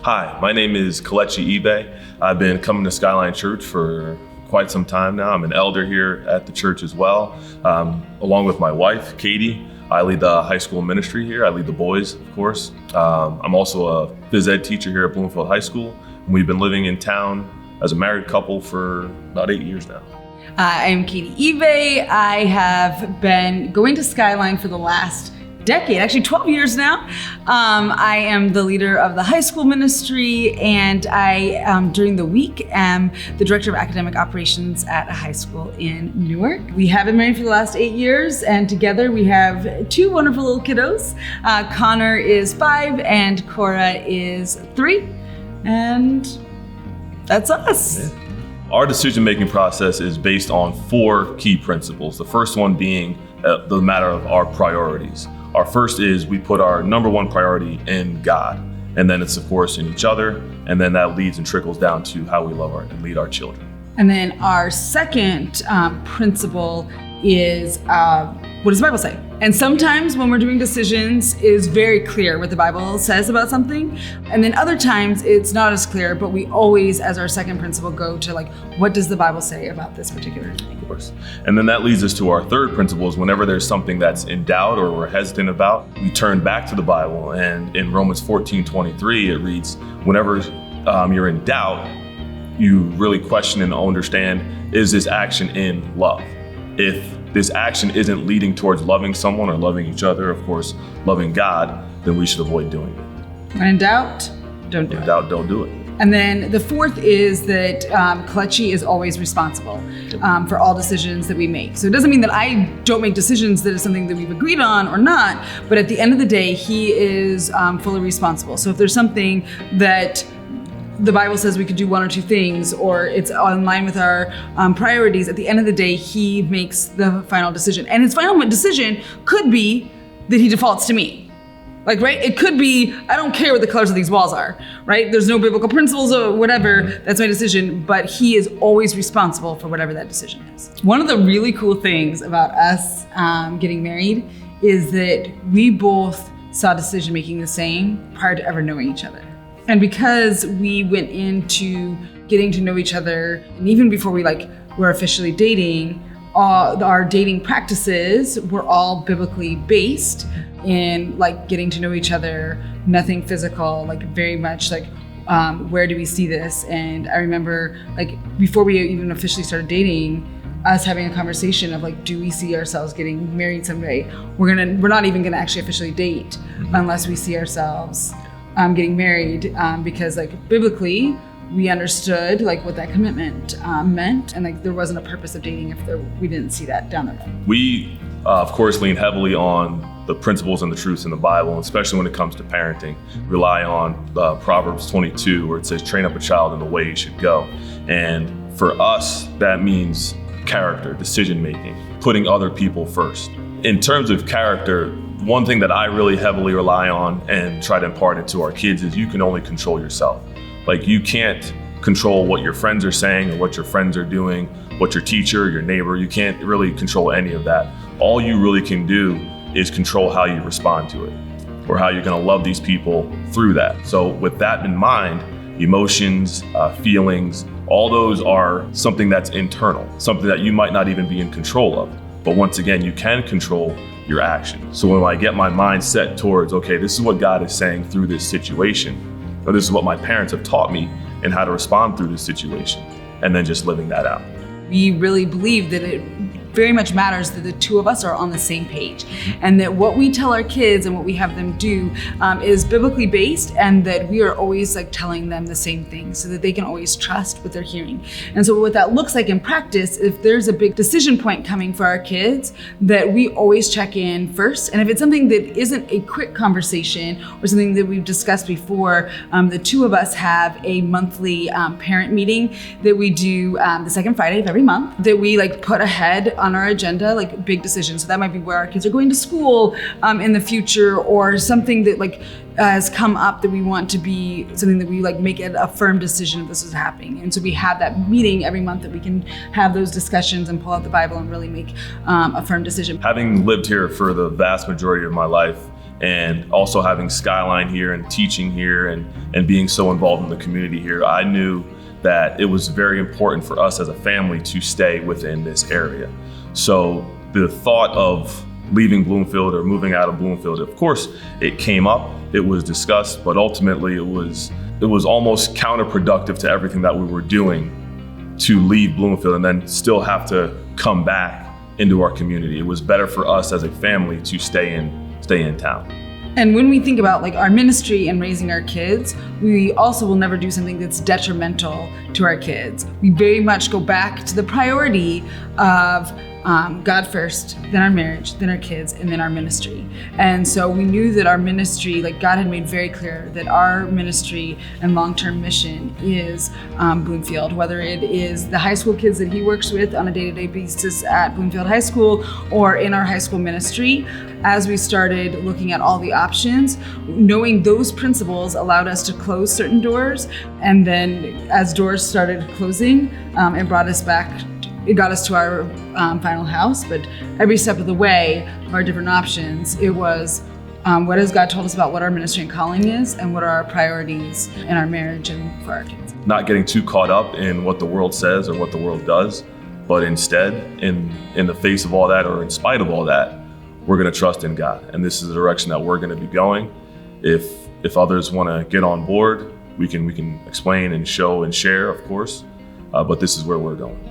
Hi, my name is Kelechi Ibehs. I've been coming to Skyline Church for quite some time now. I'm an elder here at the church as well. Along with my wife, Katie, I lead the high school ministry here. I lead the boys, of course. I'm also a phys ed teacher here at Bloomfield High School. And we've been living in town as a married couple for about 8 years now. I'm Katie Ibehs. I have been going to Skyline for the last decade, actually 12 years now. I am the leader of the high school ministry, and I, during the week, am the director of academic operations at a high school in Newark. We have been married for the last 8 years, and together we have two wonderful little kiddos. Connor is 5 and Cora is 3, and that's us. Yeah. Our decision-making process is based on 4 key principles. The first one being the matter of our priorities. Our first is we put our number one priority in God, and then it's of course in each other, and then that leads and trickles down to how we love and lead our children. And then our second principle is what does the Bible say? And sometimes when we're doing decisions, it is very clear what the Bible says about something. And then other times it's not as clear, but we always, as our second principle, go to what does the Bible say about this particular thing? Of course. And then that leads us to our third principle is whenever there's something that's in doubt or we're hesitant about, we turn back to the Bible. And in Romans 14:23, it reads, whenever you're in doubt, you really question and understand, is this action in love? If this action isn't leading towards loving someone or loving each other, of course, loving God, then we should avoid doing it. When in doubt, don't do it. In doubt, don't do it. And then the fourth is that Kelechi is always responsible for all decisions that we make. So it doesn't mean that I don't make decisions that is something that we've agreed on or not, but at the end of the day, he is fully responsible. So if there's something that the Bible says we could do 1 or 2 things, or it's in line with our priorities, at the end of the day, he makes the final decision. And his final decision could be that he defaults to me. Right? It could be, I don't care what the colors of these walls are, right? There's no biblical principles or whatever, that's my decision, but he is always responsible for whatever that decision is. One of the really cool things about us getting married is that we both saw decision making the same prior to ever knowing each other. And because we went into getting to know each other, and even before we were officially dating, our dating practices were all biblically based in getting to know each other, nothing physical, very much where do we see this? And I remember before we even officially started dating, us having a conversation of do we see ourselves getting married someday? We're not even gonna actually officially date unless we see ourselves getting married, because biblically we understood what that commitment meant, and there wasn't a purpose of dating if we didn't see that down the road. We of course lean heavily on the principles and the truths in the Bible, especially when it comes to parenting. Rely on Proverbs 22, where it says train up a child in the way he should go. And for us, that means character, decision making, putting other people first. In terms of character, one thing that I really heavily rely on and try to impart into our kids is you can only control yourself. You can't control what your friends are saying or what your friends are doing, what your teacher, your neighbor, you can't really control any of that. All you really can do is control how you respond to it or how you're gonna love these people through that. So with that in mind, emotions, feelings, all those are something that's internal, something that you might not even be in control of. But once again, you can control your action. So when I get my mind set towards, okay, this is what God is saying through this situation, or this is what my parents have taught me and how to respond through this situation, and then just living that out. We really believe that it very much matters that the two of us are on the same page, and that what we tell our kids and what we have them do is biblically based, and that we are always telling them the same thing so that they can always trust what they're hearing. And so what that looks like in practice, if there's a big decision point coming for our kids, that we always check in first. And if it's something that isn't a quick conversation or something that we've discussed before, the two of us have a monthly parent meeting that we do the second Friday of every month, that we put ahead on our agenda, big decisions. So that might be where our kids are going to school in the future, or something that has come up that we want to be something that we make it a firm decision if this is happening. And so we have that meeting every month that we can have those discussions and pull out the Bible and really make a firm decision. Having lived here for the vast majority of my life And also having Skyline here and teaching here and being so involved in the community here, I knew that it was very important for us as a family to stay within this area. So the thought of leaving Bloomfield or moving out of Bloomfield, of course, it came up, it was discussed, but ultimately it was almost counterproductive to everything that we were doing to leave Bloomfield and then still have to come back into our community. It was better for us as a family to stay in town. And when we think about like our ministry and raising our kids, we also will never do something that's detrimental to our kids. We very much go back to the priority of God first, then our marriage, then our kids, and then our ministry. And so we knew that our ministry, like God had made very clear that our ministry and long-term mission is Bloomfield, whether it is the high school kids that he works with on a day-to-day basis at Bloomfield High School or in our high school ministry. As we started looking at all the options, knowing those principles allowed us to close certain doors. And then as doors started closing, it brought us back. It got us to our final house, but every step of the way of our different options, it was what has God told us about what our ministry and calling is and what are our priorities in our marriage and for our kids. Not getting too caught up in what the world says or what the world does, but instead, in the face of all that or in spite of all that, we're going to trust in God. And this is the direction that we're going to be going. If others want to get on board, we can explain and show and share, of course, but this is where we're going.